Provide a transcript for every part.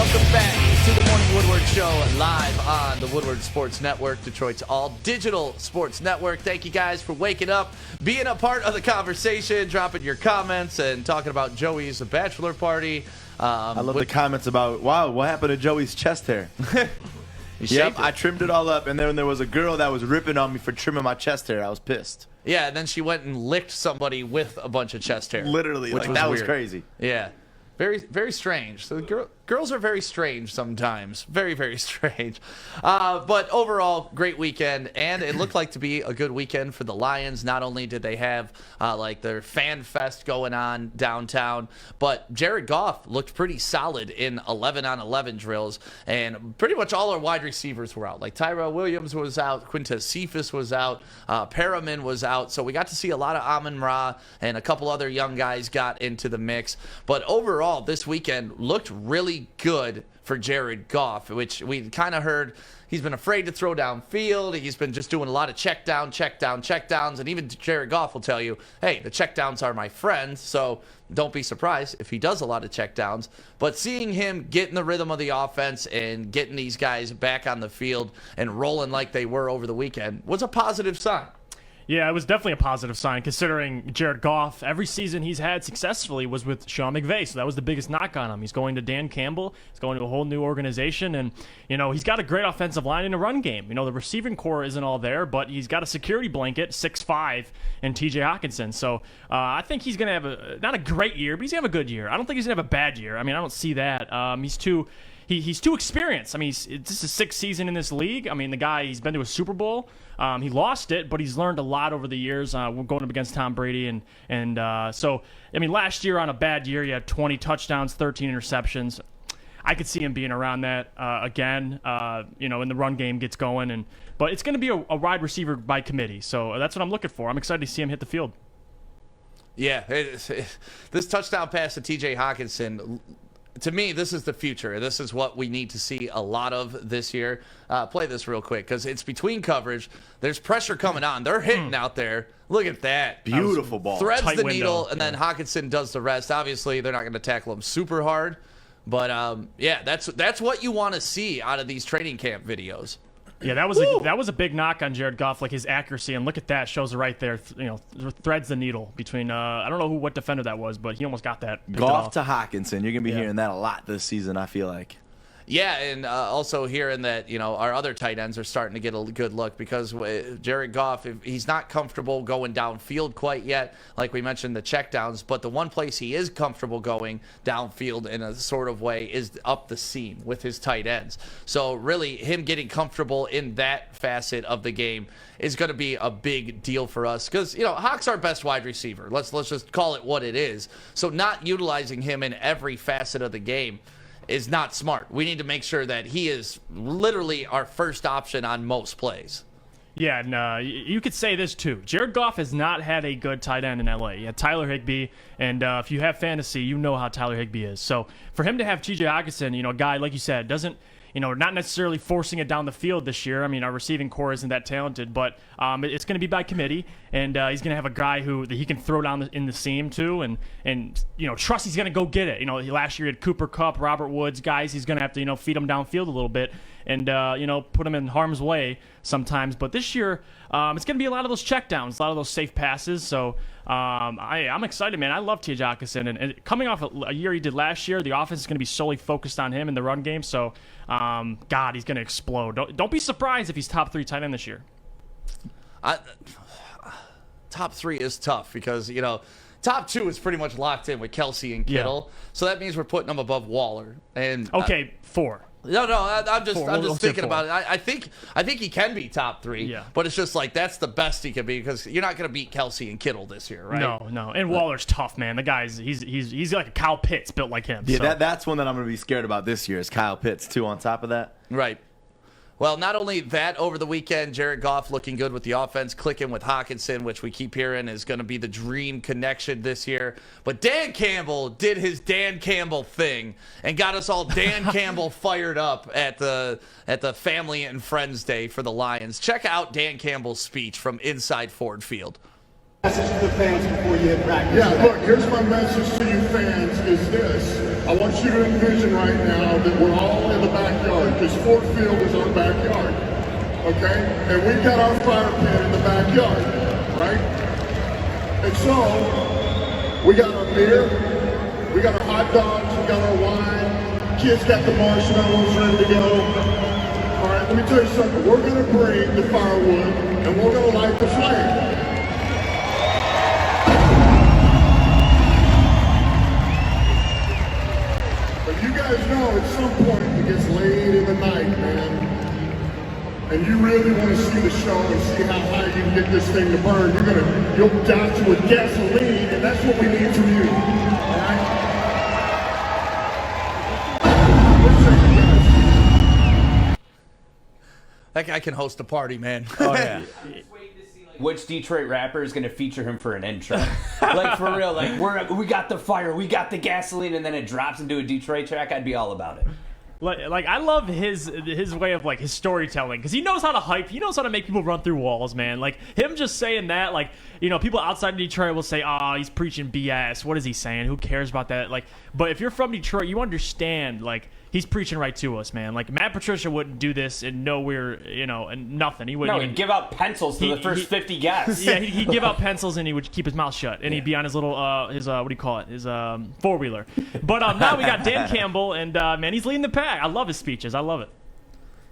Welcome back to the Morning Woodward Show, live on the Woodward Sports Network, Detroit's all-digital sports network. Thank you guys for waking up, being a part of the conversation, dropping your comments, and talking about Joey's bachelor party. I love the comments about, wow, what happened to Joey's chest hair? Yep, I trimmed it all up, and then there was a girl that was ripping on me for trimming my chest hair. I was pissed. Yeah, and then she went and licked somebody with a bunch of chest hair. Literally, which that was weird. crazy. Yeah. Very, very strange. So girls are very strange sometimes. Very, very strange. But overall, great weekend, and it looked like to be a good weekend for the Lions. Not only did they have like their fan fest going on downtown, but Jared Goff looked pretty solid in 11-on-11 drills, and pretty much all our wide receivers were out. Like Tyrell Williams was out, Quintez Cephas was out, Perriman was out. So we got to see a lot of Amon-Ra, and a couple other young guys got into the mix. But overall, this weekend looked really good for Jared Goff, which we kind of heard he's been afraid to throw downfield. He's been just doing a lot of check downs. And even Jared Goff will tell you, hey, the check downs are my friends. So don't be surprised if he does a lot of check downs. But seeing him get in the rhythm of the offense and getting these guys back on the field and rolling like they were over the weekend was a positive sign. Yeah, it was definitely a positive sign, considering Jared Goff, every season he's had successfully was with Sean McVay, so that was the biggest knock on him. He's going to Dan Campbell, he's going to a whole new organization, and, he's got a great offensive line in a run game. The receiving core isn't all there, but he's got a security blanket, 6'5", and TJ Hawkinson. So I think he's going to have not a great year, but he's going to have a good year. I don't think he's going to have a bad year. I don't see that. He's too experienced. this is his sixth season in this league. The guy, he's been to a Super Bowl. He lost it, but he's learned a lot over the years. We're going up against Tom Brady, so last year on a bad year, he had 20 touchdowns, 13 interceptions. I could see him being around that again. When the run game gets going, but it's going to be a wide receiver by committee. So that's what I'm looking for. I'm excited to see him hit the field. Yeah, this touchdown pass to TJ Hawkinson. To me, this is the future. This is what we need to see a lot of this year. Play this real quick because it's between coverage. There's pressure coming on. They're hitting out there. Look at that. Beautiful ball. Threads Tight the window. needle, and then Hawkinson does the rest. Obviously, they're not going to tackle him super hard. But, that's what you want to see out of these training camp videos. Yeah, that was a big knock on Jared Goff, like his accuracy, and look at that, shows it right there. Threads the needle between. I don't know what defender that was, but he almost got that. Goff to Hawkinson, you're gonna be hearing that a lot this season. I feel like. Yeah, and also hearing that, our other tight ends are starting to get a good look because Jared Goff, he's not comfortable going downfield quite yet, like we mentioned, the checkdowns, but the one place he is comfortable going downfield in a sort of way is up the seam with his tight ends. So really, him getting comfortable in that facet of the game is going to be a big deal for us because, Hawk's our best wide receiver. Let's just call it what it is. So not utilizing him in every facet of the game is not smart. We need to make sure that he is literally our first option on most plays. Yeah, and you could say this too. Jared Goff has not had a good tight end in LA. You had Tyler Higbee, and if you have fantasy, you know how Tyler Higbee is. So for him to have TJ Hawkinson, a guy, like you said, doesn't, not necessarily forcing it down the field this year. Our receiving core isn't that talented, but it's going to be by committee, and he's going to have a guy that he can throw down in the seam too, and trust he's going to go get it. Last year he had Cooper Kupp, Robert Woods, guys he's going to have to feed them downfield a little bit and put them in harm's way sometimes. But this year it's going to be a lot of those checkdowns, a lot of those safe passes. So I'm excited, man. I love T.J. Hawkinson, and coming off a year he did last year, the offense is going to be solely focused on him in the run game. So God, he's going to explode. Don't be surprised if he's top 3 tight end this year. Top 3 is tough because, top 2 is pretty much locked in with Kelsey and Kittle. Yeah. So that means we're putting them above Waller. And 4. No, I'm just thinking 4. about it. I think he can be top 3. Yeah. But it's just like that's the best he can be because you're not going to beat Kelsey and Kittle this year, right? No. And Waller's tough, man. The guy's he's like a Kyle Pitts built like him. Yeah, so. that's one that I'm going to be scared about this year is Kyle Pitts too. On top of that, right. Well, not only that, over the weekend, Jared Goff looking good with the offense, clicking with Hawkinson, which we keep hearing is going to be the dream connection this year. But Dan Campbell did his Dan Campbell thing and got us all Dan Campbell fired up at the Family and Friends Day for the Lions. Check out Dan Campbell's speech from inside Ford Field. Message to the fans before you hit practice. Yeah, look, here's my message to you fans is this. I want you to envision right now that we're all in the backyard, because Ford Field is our backyard, okay? And we've got our fire pit in the backyard, right? And so, we got our beer, we got our hot dogs, we got our wine, kids got the marshmallows ready to go. All right, let me tell you something. We're going to bring the firewood, and we're going to light the flame. But you guys know at some point it gets late in the night, man, and you really want to see the show and see how high you can get this thing to burn. You'll douse it with gasoline, and that's what we need from you. All right? That guy can host a party, man. Oh, yeah. Which Detroit rapper is going to feature him for an intro? Like, for real, like, we got the fire, we got the gasoline, and then it drops into a Detroit track, I'd be all about it. Like I love his way of like his storytelling, because he knows how to hype. He knows how to make people run through walls, man. Like him just saying that, like, you know, people outside of Detroit will say, "Oh, he's preaching BS. What is he saying? Who cares about that?" Like, but if you're from Detroit, you understand, like, he's preaching right to us, man. Like Matt Patricia wouldn't do this and know we're, you know, and nothing. He wouldn't. No, he'd give out pencils to the first 50 guests. Yeah, he'd give out pencils and he would keep his mouth shut, and he'd be on his little what do you call it? His four-wheeler. But now we got Dan Campbell, and man, he's leading the pack. I love his speeches. I love it.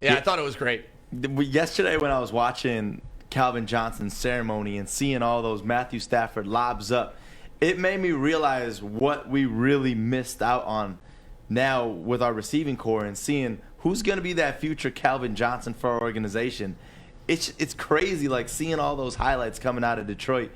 Yeah, I thought it was great. Yesterday when I was watching Calvin Johnson's ceremony and seeing all those Matthew Stafford lobs up, it made me realize what we really missed out on now with our receiving core, and seeing who's going to be that future Calvin Johnson for our organization. It's crazy, like, seeing all those highlights coming out of Detroit.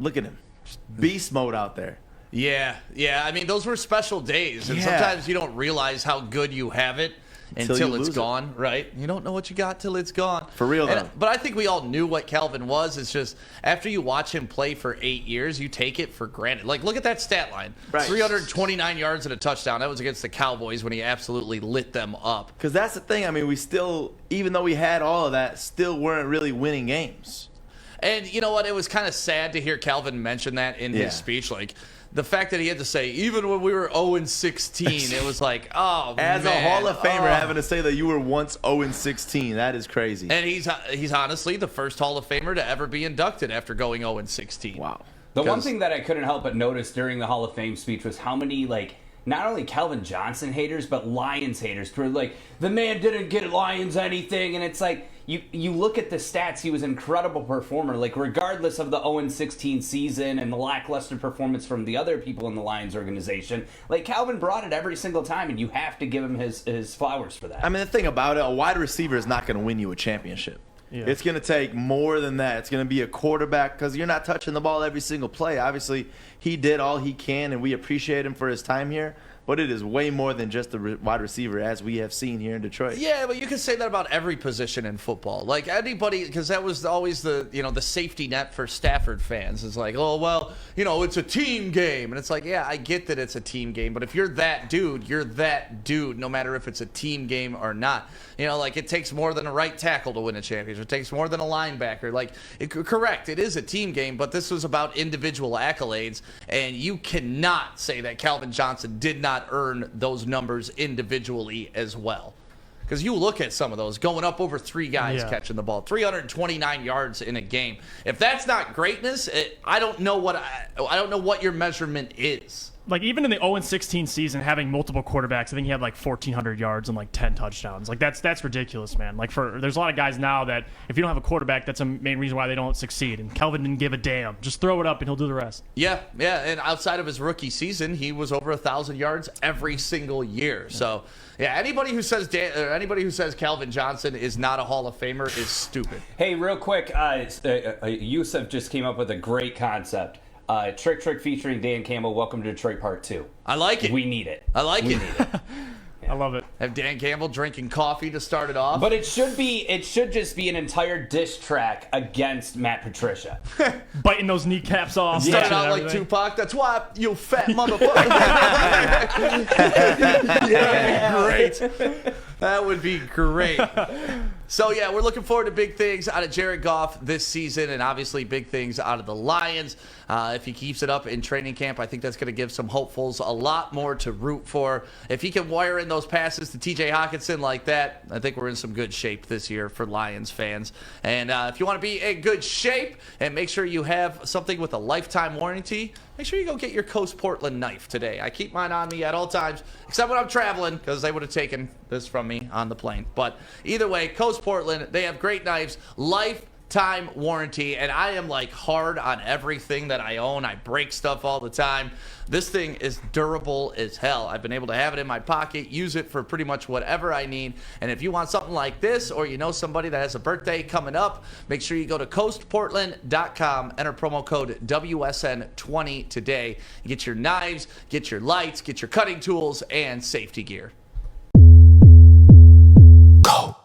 Look at him. Just beast mode out there. Yeah. I mean, those were special days, and Yeah. sometimes you don't realize how good you have it until you it's lose it. gone, right? You don't know what you got till it's gone. For real, though. But I think we all knew what Calvin was. It's just after you watch him play for 8 years, you take it for granted. Like, look at that stat line. Right. 329 yards and a touchdown. That was against the Cowboys when he absolutely lit them up. Because that's the thing. I mean, we still, even though we had all of that, still weren't really winning games. And you know what? It was kind of sad to hear Calvin mention that in Yeah. his speech. Like, the fact that he had to say, even when we were 0-16, it was like, oh, As man. a Hall of Famer, Oh. having to say that you were once 0-16, that is crazy. And he's honestly the first Hall of Famer to ever be inducted after going 0-16. Wow. The one 'Cause- thing that I couldn't help but notice during the Hall of Fame speech was how many, like, not only Calvin Johnson haters, but Lions haters were like, the man didn't get Lions anything. And it's like, you look at the stats, he was an incredible performer. Like, regardless of the 0-16 season and the lackluster performance from the other people in the Lions organization, like, Calvin brought it every single time, and you have to give him his flowers for that. I mean, the thing about it, a wide receiver is not going to win you a championship. Yeah. It's going to take more than that. It's going to be a quarterback, because you're not touching the ball every single play. Obviously, he did all he can, and we appreciate him for his time here. But it is way more than just the wide receiver, as we have seen here in Detroit. Yeah, but you can say that about every position in football. Like, anybody, because that was always the safety net for Stafford fans. It's like, oh, well, it's a team game. And it's like, yeah, I get that it's a team game. But if you're that dude, you're that dude, no matter if it's a team game or not. Like, it takes more than a right tackle to win a championship. It takes more than a linebacker. Like, correct, it is a team game, but this was about individual accolades. And you cannot say that Calvin Johnson did not earn those numbers individually as well. Because you look at some of those, going up over 3 guys catching the ball, 329 yards in a game. If that's not greatness, I don't know what your measurement is. Like, even in the 0-16 season, having multiple quarterbacks, I think he had like 1,400 yards and like 10 touchdowns. Like, that's ridiculous, man. Like, there's a lot of guys now that if you don't have a quarterback, that's a main reason why they don't succeed. And Kelvin didn't give a damn. Just throw it up and he'll do the rest. Yeah. And outside of his rookie season, he was over 1,000 yards every single year. So, yeah, anybody who says Calvin Johnson is not a Hall of Famer is stupid. Hey, real quick, Yusuf just came up with a great concept. Trick featuring Dan Campbell, Welcome to Detroit Part 2. I like it. We need it. I like it. I love it. Have Dan Campbell drinking coffee to start it off. But it should just be an entire diss track against Matt Patricia. Biting those kneecaps off. Started and out like everything. Tupac. That's why, you fat motherfucker. Great. That would be great. So, yeah, we're looking forward to big things out of Jared Goff this season, and obviously big things out of the Lions. If he keeps it up in training camp, I think that's going to give some hopefuls a lot more to root for. If he can wire in those passes to TJ Hawkinson like that, I think we're in some good shape this year for Lions fans. And if you want to be in good shape and make sure you have something with a lifetime warranty, make sure you go get your Coast Portland knife today. I keep mine on me at all times, except when I'm traveling, because they would have taken this from me on the plane. But either way, Coast Portland, they have great knives, lifetime warranty, and I am like hard on everything that I own. I break stuff all the time. This thing is durable as hell. I've been able to have it in my pocket, use it for pretty much whatever I need. And if you want something like this, or you know somebody that has a birthday coming up, make sure you go to coastportland.com, enter promo code WSN20 today. Get your knives, get your lights, get your cutting tools, and safety gear. Go!